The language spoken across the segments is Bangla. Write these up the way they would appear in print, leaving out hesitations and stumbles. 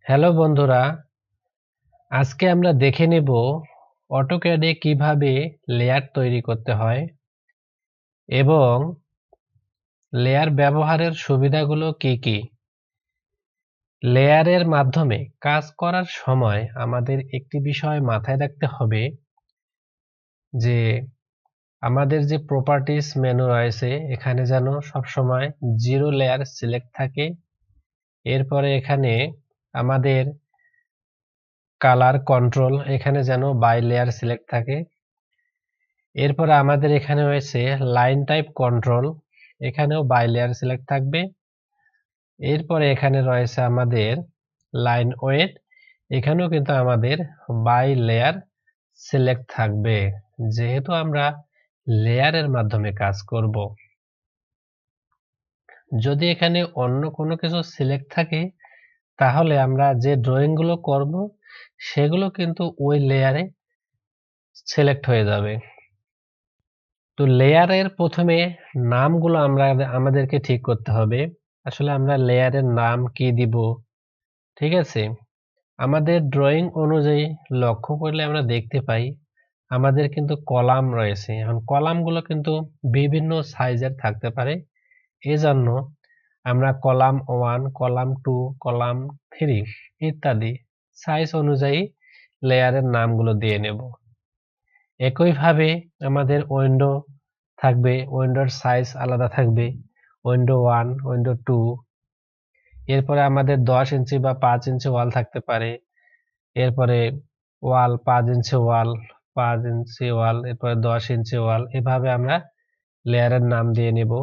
হ্যালো বন্ধুরা, আজকে আমরা দেখে নেব অটোক্যাডে কিভাবে লেয়ার তৈরি করতে হয় এবং লেয়ার ব্যবহারের সুবিধাগুলো কি কি। লেয়ারের মাধ্যমে কাজ করার সময় আমাদের একটি বিষয় মাথায় রাখতে হবে যে আমাদের যে প্রপার্টিজ মেনু রয়েছে এখানে যেন সবসময় জিরো লেয়ার সিলেক্ট থাকে। এরপরে এখানে আমাদের কালার কন্ট্রোল এখানে যেন বাই লেয়ার সিলেক্ট থাকে। এরপরে আমাদের এখানে রয়েছে লাইন টাইপ কন্ট্রোল, এখানেও বাই লেয়ার সিলেক্ট থাকবে। এরপরে এখানে রয়েছে আমাদের লাইন ওয়েট, এখানেও কিন্তু আমাদের বাই লেয়ার সিলেক্ট থাকবে যেহেতু আমরা লেয়ারের মাধ্যমে কাজ করব। যদি এখানে অন্য কোনো কিছু সিলেক্ট থাকে তাহলে আমরা যে ড্রয়িংগুলো করব সেগুলো কিন্তু ওই লেয়ারে সিলেক্ট হয়ে যাবে। তো লেয়ারের প্রথমে নামগুলো আমাদেরকে ঠিক করতে হবে। আসলে আমরা লেয়ারের নাম কি দিব, ঠিক আছে? আমাদের ড্রয়িং অনুযায়ী লক্ষ্য করলে আমরা দেখতে পাই আমাদের কিন্তু কলাম রয়েছে। এখন কলামগুলো কিন্তু বিভিন্ন সাইজের থাকতে পারে। এজন্য আমরা কলাম 1, কলাম 2, কলাম 3 ইত্যাদি সাইজ অনুযায়ী লেয়ারের নামগুলো দিয়ে নেব। একইভাবে আমাদের উইন্ডো থাকবে, উইন্ডোর সাইজ আলাদা থাকবে, উইন্ডো 1, উইন্ডো 2। এরপরে আমাদের 10 ইঞ্চি বা 5 ইঞ্চি ওয়াল থাকতে পারে। এরপরে ওয়াল 5 ইঞ্চি ওয়াল, 5 ইঞ্চি ওয়াল, এরপরে 10 ইঞ্চি ওয়াল, এভাবে আমরা লেয়ারের নাম দিয়ে নেব।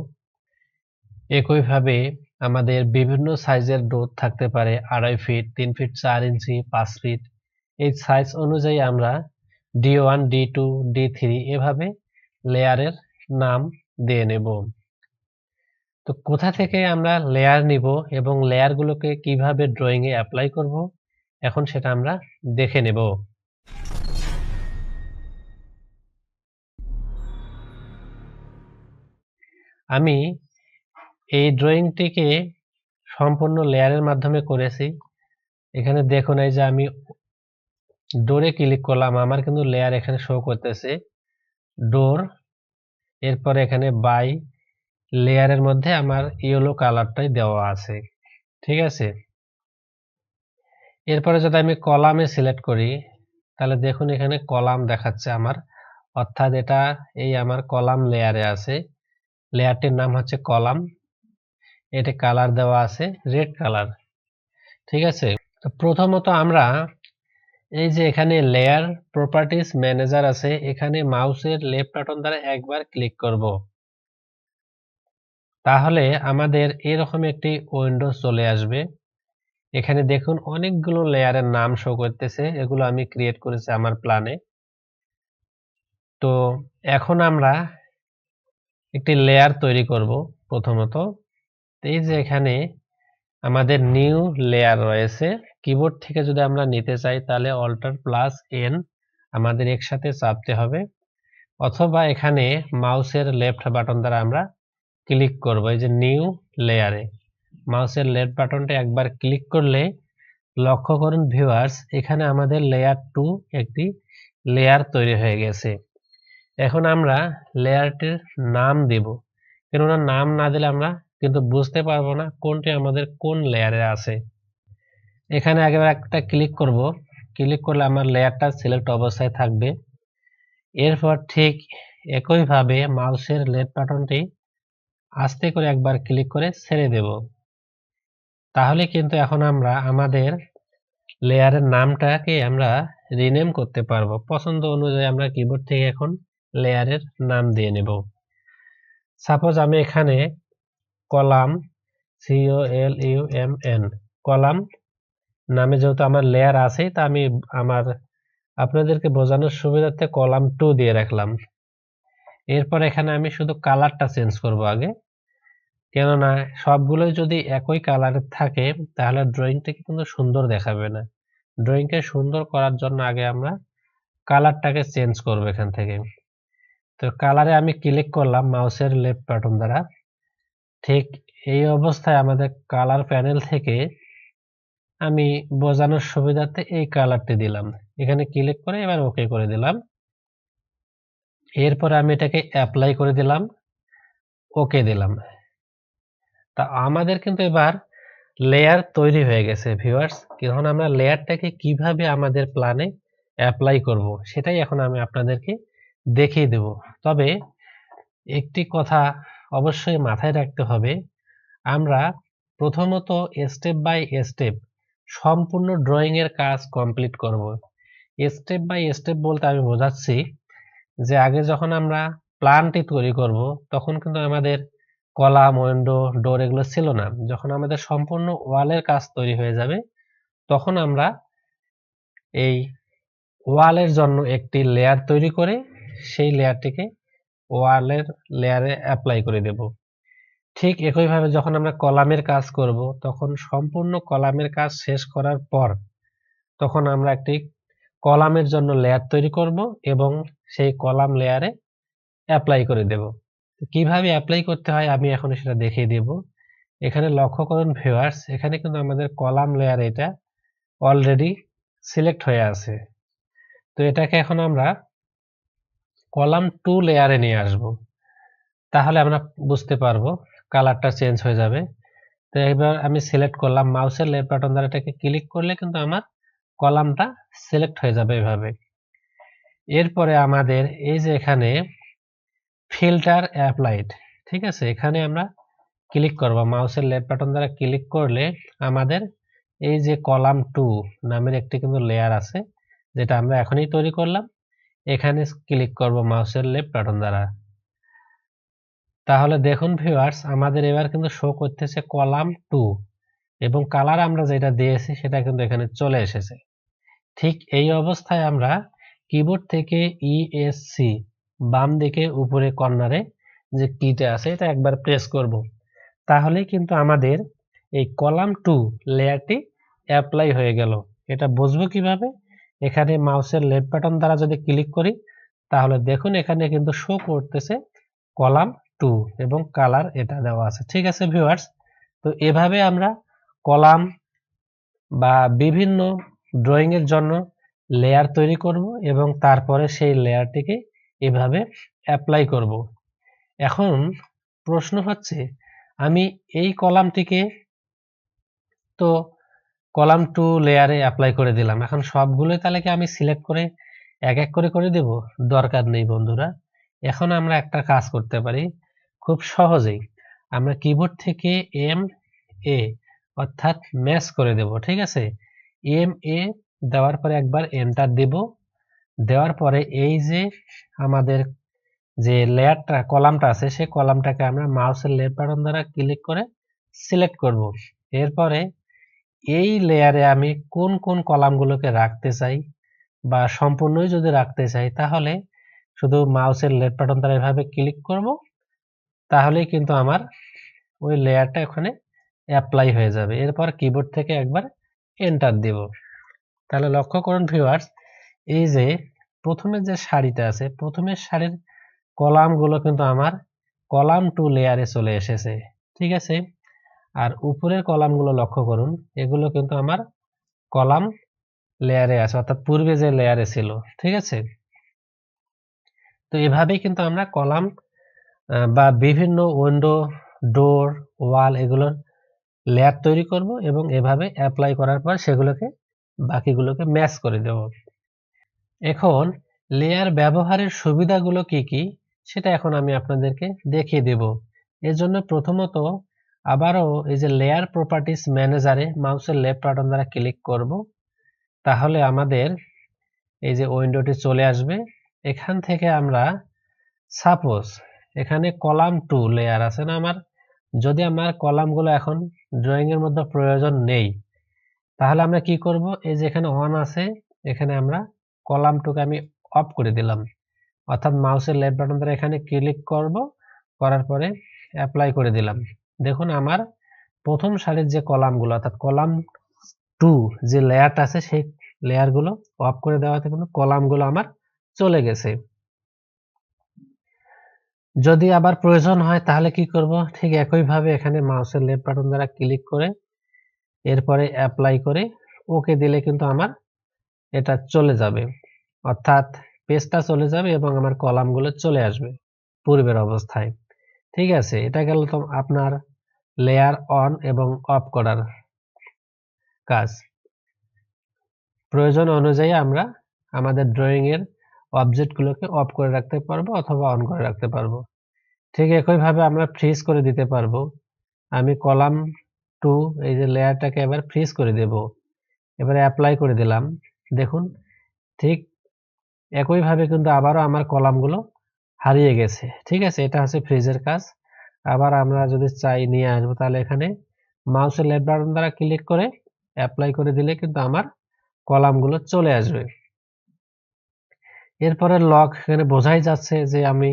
একইভাবে আমাদের বিভিন্ন সাইজের ডোর থাকতে পারে, 2.5 ফিট, 3 ফিট 4 ইঞ্চি, 5 ফিট। এই সাইজ অনুযায়ী আমরা D1, D2, D3 এভাবে লেয়ারের নাম দিয়ে নেব। তো কোথা থেকে আমরা লেয়ার নিব এবং লেয়ারগুলোকে কিভাবে ড্রয়িং এ অ্যাপ্লাই করব এখন সেটা আমরা দেখে নেব। আমি এই ড্রয়িংটিকে সম্পূর্ণ লেয়ারের মাধ্যমে করেছি। এখানে দেখুন এই যে আমি ডোরে ক্লিক করলাম, আমার কিন্তু লেয়ার এখানে শো করতেছে ডোর। এরপরে এখানে বাই লেয়ারের মধ্যে আমার ইয়েলো কালারটাই দেওয়া আছে, ঠিক আছে? এরপরে যদি আমি কলামে সিলেক্ট করি তাহলে দেখুন এখানে কলাম দেখাচ্ছে আমার, অর্থাৎ এটা এই আমার কলাম লেয়ারে আছে। লেয়ারটির নাম হচ্ছে কলাম, এটা কালার দেওয়া আছে রেড কালার, ঠিক আছে? তো প্রথমত আমরা এই যে এখানে লেয়ার প্রপার্টিজ ম্যানেজার আছে, এখানে মাউসের লেফট বাটন দ্বারা একবার ক্লিক করব। তাহলে আমাদের এরকম একটি উইন্ডো চলে আসবে। এখানে দেখুন অনেকগুলো লেয়ারের নাম শো করতেছে, এগুলো আমি ক্রিয়েট করেছি আমার প্ল্যানে। তো এখন আমরা একটি লেয়ার তৈরি করব। প্রথমত এই যে এখানে আমাদের নিউ লেয়ার রয়েছে, কিবোর্ড থেকে যদি আমরা নিতে চাই তাহলে Alt+N আমাদের একসাথে চাপতে হবে, অথবা এখানে মাউসের লেফট বাটন দ্বারা আমরা ক্লিক করব। এই যে নিউ লেয়ারে মাউসের লেফট বাটনটা একবার ক্লিক করলে লক্ষ্য করুন ভিউয়ার্স, এখানে আমাদের লেয়ার 2 একটি লেয়ার তৈরি হয়ে গেছে। এখন আমরা লেয়ারটির নাম দেব, কেননা নাম না দিলে আমরা কিন্তু বুঝতে পারবো না কোনটি আমাদের কোন লেয়ারে আছে। এখানে আগে একটা ক্লিক করব, ক্লিক করলে আমার লেয়ারটা সিলেক্ট অবস্থায় থাকবে। এরপর ঠিক একইভাবে মাউসের লেফট বাটনটি আস্তে করে একবার ক্লিক করে ছেড়ে দেব। তাহলে কিন্তু এখন আমরা আমাদের লেয়ারের নামটাকে আমরা রিনেম করতে পারবো। পছন্দ অনুযায়ী আমরা কিবোর্ড থেকে এখন লেয়ারের নাম দিয়ে নেব। সাপোজ আমি এখানে কলাম COLUMN কলাম নামে যেহেতু আমার লেয়ার আছে, তা আমি আপনাদেরকে বোঝানোর সুবিধার্থে কলাম 2 দিয়ে রাখলাম। এরপর এখানে আমি শুধু কালারটা চেঞ্জ করব আগে, কেননা সবগুলোই যদি একই কালারের থাকে তাহলে ড্রয়িংটাকে কিন্তু সুন্দর দেখাবে না। ড্রয়িংকে সুন্দর করার জন্য আগে আমরা কালারটাকে চেঞ্জ করব এখান থেকে। তো কালারে আমি ক্লিক করলাম মাউসের লেফট বাটন দ্বারা। ঠিক এই অবস্থায় আমাদের কালার প্যানেল থেকে আমি বোঝানোর সুবিধার্থে এই কালারটি দিলাম। এখানে ক্লিক করে এবার ওকে করে দিলাম। এরপরে আমি এটাকে অ্যাপ্লাই করে দিলাম, ওকে দিলাম। তা আমাদের কিন্তু এবার লেয়ার তৈরি হয়ে গেছে ভিউয়ার্স। এখন আমরা লেয়ারটাকে কিভাবে আমাদের প্ল্যানে অ্যাপ্লাই করব সেটাই এখন আমি আপনাদেরকে দেখিয়ে দেব। তবে একটি কথা অবশ্যই মাথায় রাখতে হবে, আমরা প্রথমত স্টেপ বাই স্টেপ সম্পূর্ণ ড্রয়িং এর কাজ কমপ্লিট করব। স্টেপ বাই স্টেপ বলতে আমি বোঝাচ্ছি যে আগে যখন আমরা প্ল্যানটি তৈরি করব তখন কিন্তু আমাদের কলাম, উইন্ডো, ডোর এগুলো ছিল না। যখন আমাদের সম্পূর্ণ ওয়ালের কাজ তৈরি হয়ে যাবে তখন আমরা এই ওয়ালের জন্য একটি লেয়ার তৈরি করে সেই লেয়ারটিকে ওয়ালের লেয়ারে অ্যাপ্লাই করে দেব। ঠিক একইভাবে যখন আমরা কলামের কাজ করব তখন সম্পূর্ণ কলামের কাজ শেষ করার পর তখন আমরা একটি কলামের জন্য লেয়ার তৈরি করব এবং সেই কলাম লেয়ারে অ্যাপ্লাই করে দেব। কিভাবে অ্যাপ্লাই করতে হয় আমি এখন সেটা দেখিয়ে দেব। এখানে লক্ষ্য করুন ভিউয়ার্স, এখানে কিন্তু আমাদের কলাম লেয়ার এটা অলরেডি সিলেক্ট হয়ে আছে। তো এটাকে এখন আমরা কলাম 2 লেয়ারে নিয়ে আসব। তাহলে আমরা বুঝতে পারবো, কালারটা চেঞ্জ হয়ে যাবে। তো এবার আমি সিলেক্ট করলাম, মাউসের লেফট বাটন দ্বারা এটাকে ক্লিক করলে কিন্তু আমার কলামটা সিলেক্ট হয়ে যাবে এভাবে। এরপরে আমাদের এই যে এখানে ফিল্টার অ্যাপ্লাইড, ঠিক আছে, এখানে আমরা ক্লিক করব। মাউসের লেফট বাটন দ্বারা ক্লিক করলে আমাদের এই যে কলাম 2 নামের একটি কিন্তু লেয়ার আছে যেটা আমরা এখনই তৈরি করলাম, এখানে ক্লিক করব মাউসের লেফট বাটন দ্বারা। তাহলে দেখুন ভিউয়ার্স, আমাদের এবার কিন্তু শো করতেছে কলাম 2 এবং কালার আমরা যেটা দিয়েছি সেটা কিন্তু এখানে চলে এসেছে। ঠিক এই অবস্থায় আমরা কিবোর্ড থেকে ইএসসি বাম দিকে উপরে কর্নারে যে কিটা আছে এটা একবার প্রেস করব। তাহলেই কিন্তু আমাদের এই কলাম 2 লেয়ারটি অ্যাপ্লাই হয়ে গেল। এটা বুঝবো কিভাবে? এখানে মাউসের লেফট বাটন দ্বারা যদি ক্লিক করি তাহলে দেখুন এখানে কিন্তু শো করতেছে কলাম 2 এবং কালার এটা দেওয়া আছে। ঠিক আছে ভিউয়ার্স, তো এভাবে আমরা কলাম বা বিভিন্ন ড্রয়িং এর জন্য লেয়ার তৈরি করব এবং তারপরে সেই লেয়ারটিকে এভাবে অ্যাপ্লাই করব। এখন প্রশ্ন হচ্ছে, আমি এই কলামটিকে তো কলাম 2 লেয়ারে অ্যাপ্লাই করে দিলাম, এখন সবগুলো তাহলে কি আমি সিলেক্ট করে এক এক করে করে দেব? দরকার নেই বন্ধুরা। এখন আমরা একটা কাজ করতে পারি খুব সহজেই। আমরা কিবোর্ড থেকে এম এ অর্থাৎ ম্যাচ করে দেব, ঠিক আছে। এম এ দেওয়ার পরে একবার এন্টার দেব। দেওয়ার পরে এই যে আমাদের যে লেয়ারটা কলামটা আছে সেই কলামটাকে আমরা মাউসের লেফট বাটন দ্বারা ক্লিক করে সিলেক্ট করব। এরপরে এই লেয়ারে আমি কোন কোন কলামগুলোকে রাখতে চাই বা সম্পূর্ণই যদি রাখতে চাই তাহলে শুধু মাউসের লেফট বাটন দ্বারা এভাবে ক্লিক করব, তাহলেই কিন্তু আমার ওই লেয়ারটা ওখানে অ্যাপ্লাই হয়ে যাবে। এরপর কিবোর্ড থেকে একবার এন্টার দেব। তাহলে লক্ষ্য করুন ভিউয়ার্স, এই যে প্রথমে যে সারিটা আছে প্রথমের সারির কলামগুলো কিন্তু আমার কলাম 2 লেয়ারে চলে এসেছে, ঠিক আছে। আর উপরের কলামগুলো লক্ষ্য করুন, এগুলো কিন্তু আমার কলাম লেয়ারে আছে অর্থাৎ পূর্বে যে লেয়ারে ছিল, ঠিক আছে। তো এভাবেই কিন্তু আমরা কলাম বা বিভিন্ন উইন্ডো, ডোর, ওয়াল এগুলোর লেয়ার তৈরি করব এবং এভাবে অ্যাপ্লাই করার পর সেগুলোকে বাকিগুলোকে ম্যাচ করে দেব। এখন লেয়ার ব্যবহারের সুবিধাগুলো কি কি সেটা এখন আমি আপনাদেরকে দেখিয়ে দেব। এজন্য প্রথমত আবারও এই যে লেয়ার প্রপার্টিজ ম্যানেজারে মাউসের লেফট বাটন দ্বারা ক্লিক করব। তাহলে আমাদের এই যে উইন্ডোটি চলে আসবে। এখান থেকে আমরা সাপোজ এখানে কলাম 2 লেয়ার আছে না আমার, যদি আমার কলামগুলো এখন ড্রয়িং এর মধ্যে প্রয়োজন নেই তাহলে আমরা কি করব, এই যে এখানে অন আছে এখানে আমরা কলাম 2 কে আমি অফ করে দিলাম, অর্থাৎ মাউসের লেফট বাটন দ্বারা এখানে ক্লিক করব, করার পরে অ্যাপ্লাই করে দিলাম। দেখুন আমার প্রথম সারির যে কলামগুলো অর্থাৎ কলাম 2 যে লেয়ারটা আছে সেই লেয়ারগুলো অফ করে দেওয়াতে কিন্তু কলামগুলো আমার চলে গেছে। যদি আবার প্রয়োজন হয় তাহলে কি করব, ঠিক একইভাবে এখানে মাউসের লেফট বাটন দ্বারা ক্লিক করে এরপরে অ্যাপ্লাই করে ওকে দিলে কিন্তু আমার এটা চলে যাবে, অর্থাৎ পেজটা চলে যাবে এবং আমার কলামগুলো চলে আসবে পূর্বের অবস্থায়। ঠিক আছে, এটা গেল তো আপনার লেয়ার অন এবং অফ করার কাজ। প্রয়োজন অনুযায়ী আমরা আমাদের ড্রয়িং এর অবজেক্টগুলোকে অফ করে রাখতে পারবো অথবা অন করে রাখতে পারবো। ঠিক একইভাবে আমরা ফ্রিজ করে দিতে পারবো। আমি কলাম 2 এই যে লেয়ারটাকে এবার ফ্রিজ করে দেব। এবারে অ্যাপ্লাই করে দিলাম। দেখুন ঠিক একইভাবে কিন্তু আবারও আমার কলামগুলো হারিয়ে গেছে। ঠিক আছে, এটা হচ্ছে ফ্রিজের কাজ। আবার আমরা যদি চাই নিয়ে আসবো, তাহলে এখানে মাউসের লেফট বাটন দ্বারা ক্লিক করে অ্যাপ্লাই করে দিলে কিন্তু আমার কলামগুলো চলে আসবে। এরপরে লক, এখানে বোঝাই যাচ্ছে যে আমি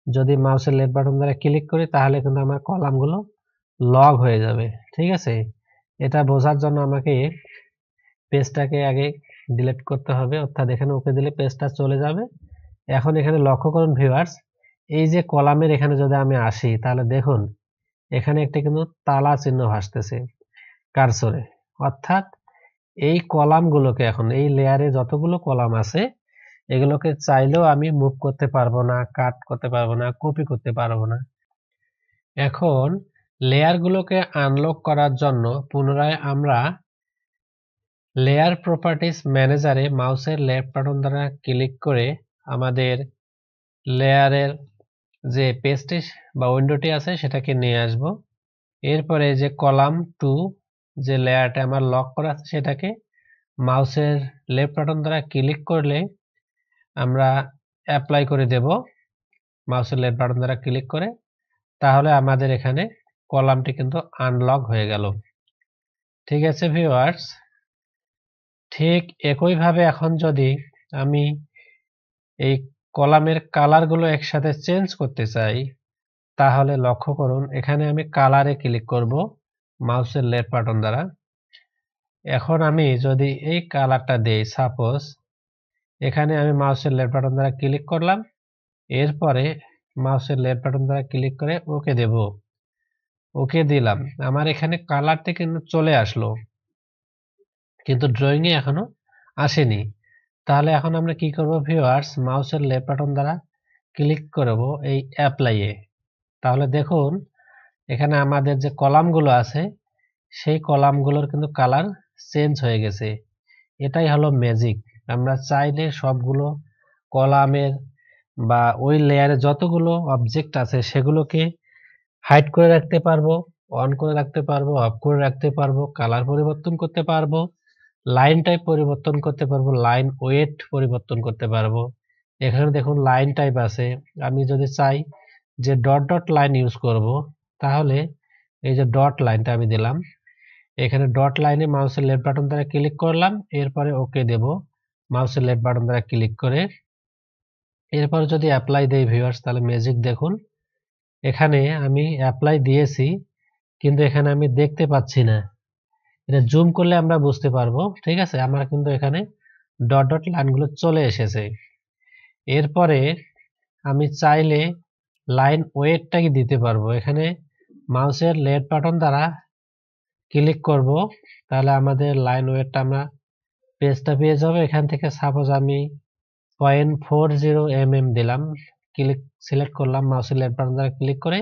যদি মাউসের লেফট বাটন দ্বারা ক্লিক করি তাহলে কিন্তু আমার কলামগুলো লক হয়ে যাবে। ঠিক আছে, এটা বোঝার জন্য আমাকে পেজটাকে আগে ডিলিট করতে হবে, অর্থাৎ এখানে ওকে দিলে পেজটা চলে যাবে। এখন এখানে লক্ষ্য করুন ভিউয়ার্স, এই যে কলামের এখানে যদি আমি আসি তাহলে দেখুন এখানে একটা কিন্তু তালা চিহ্ন ভাসতেছে কার্সরে, অর্থাৎ এই কলামগুলোকে এখন এই লেয়ারে যতগুলো কলাম আছে এগুলোকে চাইলেও আমি মুভ করতে পারবো না, কাট করতে পারবো না, কপি করতে পারবো না। এখন লেয়ারগুলোকে আনলক করার জন্য পুনরায় আমরা লেয়ার প্রপার্টিজ ম্যানেজারে মাউসের লেফট বাটন দ্বারা ক্লিক করে আমাদের লেয়ারের যে পেজটি বা উইন্ডোটি আছে সেটাকে নিয়ে আসব। এরপরে যে কলাম 2 যে লেয়ারটা আমার লক করা আছে সেটাকে মাউসের লেফট বাটন দ্বারা ক্লিক করলে আমরা অ্যাপ্লাই করে দেব মাউসের লেফট বাটন দ্বারা ক্লিক করে, তাহলে আমাদের এখানে কলামটি কিন্তু আনলক হয়ে গেল। ঠিক আছে ভিউয়ার্স, ঠিক একইভাবে এখন যদি আমি এই কলামের কালারগুলো একসাথে চেঞ্জ করতে চাই তাহলে লক্ষ্য করুন এখানে আমি কালারে ক্লিক করব মাউসের লেফট বাটন দ্বারা। এখন আমি যদি এই কালারটা দেই, সাপোজ এখানে আমি মাউসের লেফট বাটন দ্বারা ক্লিক করলাম, এরপরে মাউসের লেফট বাটন দ্বারা ক্লিক করে ওকে দেব, ওকে দিলাম, আমার এখানে কালারটা কিন্তু চলে আসলো কিন্তু ড্রয়িং এ এখনো আসেনি। তাহলে এখন আমরা কি করব ভিউয়ার্স, মাউসের লেফট বাটন দ্বারা ক্লিক করব এই অ্যাপ্লাই এ। তাহলে দেখুন এখানে আমাদের যে কলামগুলো আছে সেই কলামগুলোর কিন্তু কালার চেঞ্জ হয়ে গেছে। এটাই হলো ম্যাজিক। আমরা চাইলে সবগুলো কলামের বা ওই লেয়ারে যতগুলো অবজেক্ট আছে সেগুলোকে হাইড করে রাখতে পারবো, অন করে রাখতে পারবো, অফ করে রাখতে পারবো, কালার পরিবর্তন করতে পারবো, লাইন টাইপ পরিবর্তন করতে পারবো, লাইন ওয়েট পরিবর্তন করতে পারবো। এখানে দেখুন লাইন টাইপ আছে, আমি যদি চাই যে ডট ডট লাইন ইউজ করব তাহলে এই যে ডট লাইনটা আমি দিলাম, এখানে ডট লাইনে মাউসের লেফট বাটন দ্বারা ক্লিক করলাম, এরপরে ওকে দেব মাউসের লেফট বাটন দ্বারা ক্লিক করে। এরপর যদি অ্যাপ্লাই দেই ভিউয়ার্স, তাহলে ম্যাজিক দেখুন এখানে আমি অ্যাপ্লাই দিয়েছি কিন্তু এখানে আমি দেখতে পাচ্ছি না। এটা জুম করলে আমরা বুঝতে পারবো। ঠিক আছে, আমার কিন্তু এখানে ডট ডট লাইনগুলো চলে এসেছে। এরপরে আমি চাইলে লাইন ওয়েটটাকে দিতে পারবো, এখানে মাউসের লেফট বাটন দ্বারা ক্লিক করব, তাহলে আমাদের লাইন ওয়েটটা আমরা পেজটা পেয়ে যাবো। এখান থেকে সাপোজ আমি 0.40 mm দিলাম, ক্লিক সিলেক্ট করলাম মাউসের লেফট বাটন দ্বারা ক্লিক করে,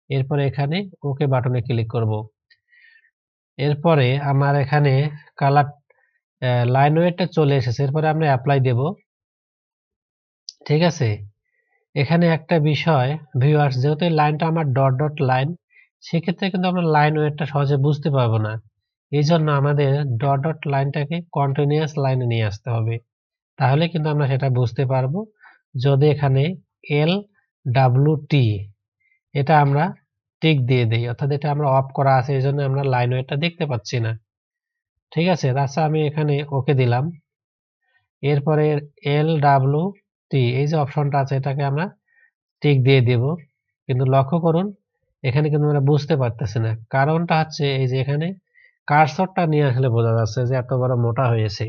এরপরে এখানে ওকে বাটনে ক্লিক করব। এরপরে আমার এখানে কালার লাইন ওয়েটটা চলে এসেছে, এরপরে আমরা অ্যাপ্লাই দেব। ঠিক আছে, এখানে একটা বিষয় ভিউয়ার্স, যেহেতু এই লাইনটা আমার ডট ডট লাইন, সেক্ষেত্রে কিন্তু আমরা লাইন ওয়েটটা সহজে বুঝতে পারবো না। এই জন্য আমাদের ডট ডট লাইনটাকে কন্টিনিউয়াস লাইনে নিয়ে আসতে হবে, তাহলে কিন্তু আমরা সেটা বুঝতে পারবো। যদি এখানে LWT এটা আমরা টিক দিয়ে দেই, অর্থাৎ এটা আমরা অফ করা আছে এই জন্য আমরা লাইন ওয়েটটা দেখতে পাচ্ছি না। ঠিক আছে, তাছাড়া আমি এখানে ওকে দিলাম, এরপরে LWT এই যে অপশনটা আছে এটাকে আমরা টিক দিয়ে দেব, কিন্তু লক্ষ্য করুন এখানে কিন্তু আমরা বুঝতে পারতেছি না। কারণটা হচ্ছে এই যে এখানে কার্সরটা নিয়ে আসলে বোঝা যাচ্ছে যে এত বড় মোটা হয়েছে,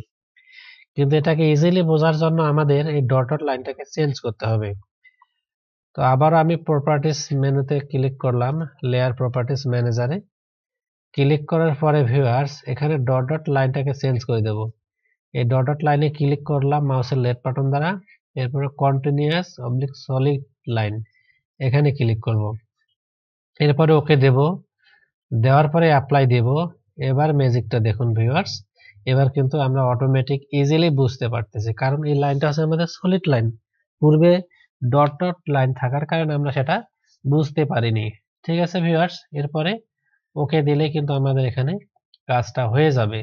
কিন্তু এটাকে ইজিলি বোঝার জন্য আমাদের এই ডট ডট লাইনটাকে চেঞ্জ করতে হবে। তো আবার আমি প্রপার্টিস মেনুতে ক্লিক করলাম, লেয়ার প্রপার্টিস ম্যানেজারে। ক্লিক করার পরে ভিউয়ার্স এখানে ডট ডট লাইনটাকে চেঞ্জ করে দেব। এই ডট ডট লাইনে ক্লিক করলাম মাউসের লেফট বাটন দ্বারা, এরপরে কন্টিনিউয়াস অবলিক সলিড লাইন এখানে ক্লিক করব। এরপরে ওকে দেব, দেওয়ার পরে অ্যাপ্লাই দেব। এবার ম্যাজিকটা দেখুন ভিউয়ার্স, এবার কিন্তু আমরা অটোমেটিক ইজিলি বুঝতে পারতেছি, কারণ এই লাইনটা হচ্ছে আমাদের সলিড লাইন। পূর্বে ডট ডট লাইন থাকার কারণে আমরা সেটা বুঝতে পারিনি। ঠিক আছে ভিউয়ার্স, এরপরে ওকে দিলে কিন্তু আমাদের এখানে কাজটা হয়ে যাবে।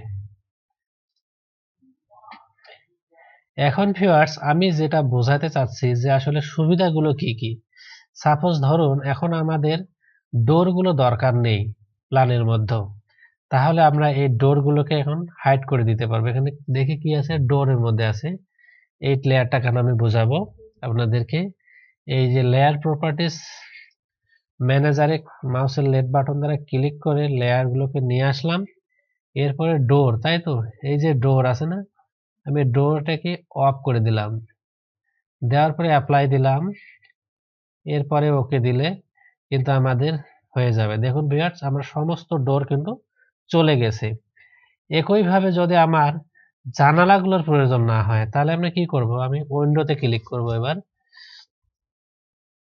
এখন ভিউয়ার্স আমি যেটা বোঝাতে চাচ্ছি যে আসলে সুবিধাগুলো কি কি। সাপোজ ধরুন এখন আমাদের ডোরগুলো দরকার নেই প্ল্যানের মধ্যে, তাহলে আমরা এই ডোরগুলোকে এখন হাইড করে দিতে পারবো। এখানে দেখি কি আছে, ডোরের মধ্যে আছে। এই লেয়ারটা কেন আমি বোঝাবো আপনাদেরকে। এই যে লেয়ার প্রপার্টিস ম্যানেজারে মাউসের লেফট বাটন দ্বারা ক্লিক করে লেয়ারগুলোকে নিয়ে আসলাম। এরপরে ডোর, তাই তো, এই যে ডোর আছে না, আমি ডোরটাকে অফ করে দিলাম। দেওয়ার পরে অ্যাপ্লাই দিলাম, এরপরে ওকে দিলে কিন্তু আমাদের হয়ে যাবে। দেখুন ভিউয়ার্স আমার সমস্ত ডোর কিন্তু চলে গেছে। একইভাবে যদি আমার জানালাগুলোর প্রয়োজন না হয় তাহলে আমরা কি করব, আমি উইন্ডোতে ক্লিক করব। এবার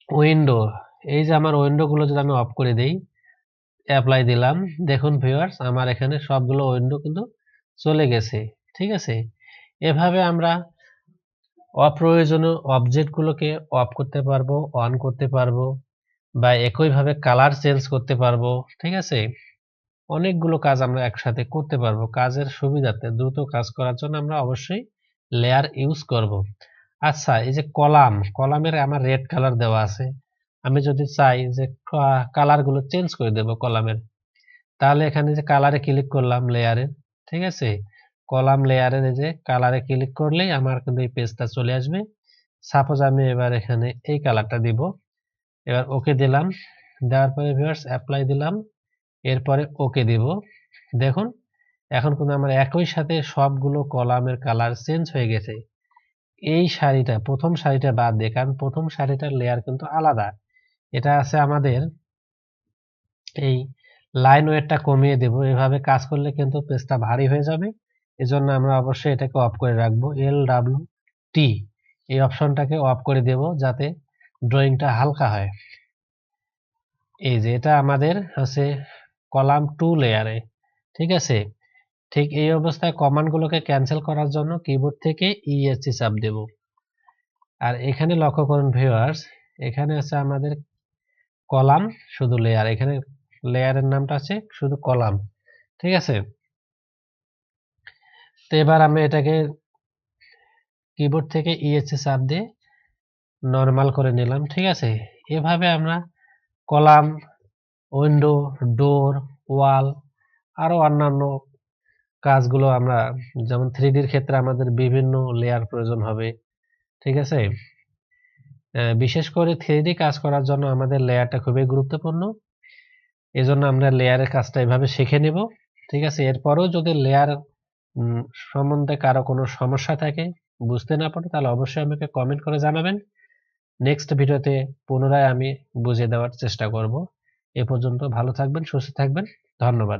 উইন্ডো, এই যে আমার উইন্ডোগুলো যদি আমি অফ করে দেই, অ্যাপ্লাই দিলাম, দেখুন ভিউয়ার্স আমার এখানে সবগুলো উইন্ডো কিন্তু চলে গেছে। ঠিক আছে, এভাবে আমরা অপ্রয়োজনীয় অবজেক্টগুলোকে অফ করতে পারবো, অন করতে পারবো, বা একইভাবে কালার চেঞ্জ করতে পারবো। ঠিক আছে, অনেকগুলো কাজ আমরা একসাথে করতে পারবো। কাজের সুবিধাতে দ্রুত কাজ করার জন্য আমরা অবশ্যই লেয়ার ইউজ করব। আচ্ছা, এই যে কলামের আমার রেড কালার দেওয়া আছে, আমি যদি চাই যে কালারগুলো চেঞ্জ করে দেব কলামের, তাহলে এখানে যে কালারে ক্লিক করলাম লেয়ারে, ঠিক আছে, কলাম লেয়ারের এই যে কালারে ক্লিক করলেই আমার কিন্তু এই পেজটা চলে আসবে। সাপোজ আমি এবার এখানে এই কালারটা দিব, এবার ওকে দিলাম। দেওয়ার পরে ভিউয়ার্স অ্যাপ্লাই দিলাম, এরপরে ওকে দিব। দেখুন এখন কিন্তু আমার একই সাথে সবগুলো কলামের কালার চেঞ্জ হয়ে গেছে। এই সারিটা, প্রথম সারিটা বাদ দিয়ে, কারণ প্রথম সারিটার লেয়ার কিন্তু আলাদা। এটা আছে আমাদের এই লাইন ওয়েটটা কমিয়ে দেব। এভাবে কাজ করলে কিন্তু পেজটা ভারী হয়ে যাবে। এজন্য আমরা অবশ্যই এটাকে অফ করে রাখবো। LWT এই অপশনটাকে অফ করে দেব যাতে ড্রয়িংটা হালকা হয়। এই যে এটা আমাদের আছে কলাম 2 লেয়ারে। ঠিক আছে, ঠিক এই অবস্থায় কমান্ডগুলোকে ক্যান্সেল করার জন্য কিবোর্ড থেকে ESC চাপ দেব। আর এখানে লক্ষ্য করুন ভিউয়ার্স, এখানে আছে আমাদের কলাম শুধু লেয়ার, এখানে লেয়ারের নামটা আছে শুধু কলাম। ঠিক আছে, তো এবার আমি এটাকে কিবোর্ড থেকে ESC চাপ দিয়ে নরমাল করে নিলাম। ঠিক আছে, এভাবে আমরা কলাম, উইন্ডো, ডোর, ওয়াল আরো অন্যান্য কাজগুলো আমরা, যেমন 3Dর ক্ষেত্রে আমাদের বিভিন্ন লেয়ার প্রয়োজন হবে। ঠিক আছে, বিশেষ করে 3D কাজ করার জন্য আমাদের লেয়ারটা খুবই গুরুত্বপূর্ণ। এজন্য আমরা লেয়ারের কাজটা এভাবে শিখে নিব। ঠিক আছে, এরপরেও যদি লেয়ার সম্বন্ধে কারো কোনো সমস্যা থাকে, বুঝতে না পারে, তাহলে অবশ্যই আমাকে কমেন্ট করে জানাবেন। নেক্সট ভিডিওতে পুনরায় আমি বুঝিয়ে দেওয়ার চেষ্টা করব। এ পর্যন্ত ভালো থাকবেন, সুস্থ থাকবেন, ধন্যবাদ।